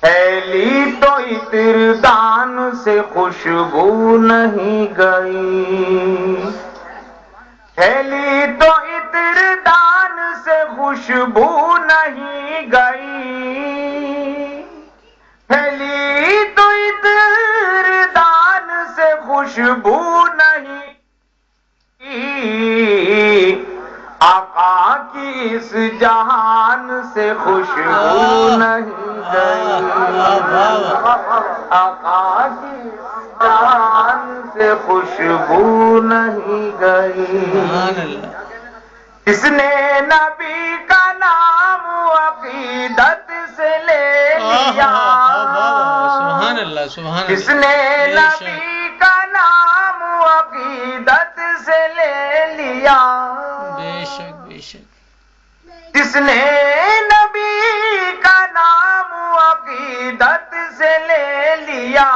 پھیلی تو عطر دان سے خوشبو نہیں گئی، پھیلی تو عطر دان سے خوشبو نہیں گئی، پھیلی تو عطر دان سے خوشبو نہیں، آقا کی اس جہان سے خوشبو نہیں گئی، آقا کی اس جہان سے خوشبو نہیں گئی۔ کس نے نبی کا نام عقیدت سے لے لیا، سبحان اللہ سبحان اللہ، کس نے نبی کا نام عقیدت سے لے لیا، بے شک بے شک، جس نے نبی کا نام عقیدت سے لے لیا،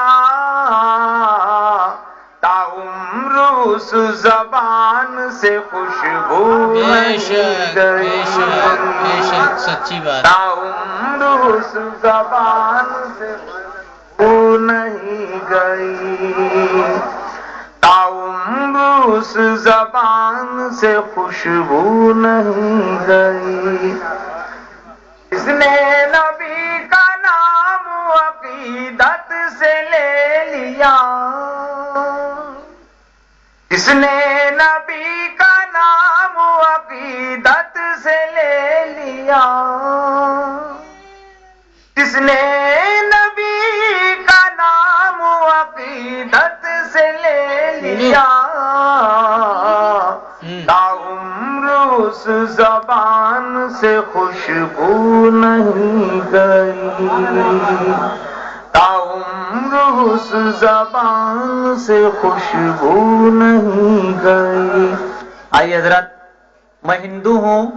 تا عمر اس زبان سے خوشبو نہیں گئی، بے شک سچی بات، تا عمر اس زبان سے خوشبو نہیں گئی، تا عمر اس زبان سے خوشبو نہیں گئی۔ اس نے نبی کا نام عقیدت سے لے لیا، اس نے نبی کا نام عقیدت سے لے لیا، جس نے نبی کا نام عقیدت سے لے لیا، تا عمر اس زبان سے خوشبو نہیں گئی، تا عمر اس زبان سے خوشبو نہیں گئی۔ آئیے حضرات، میں ہندو ہوں،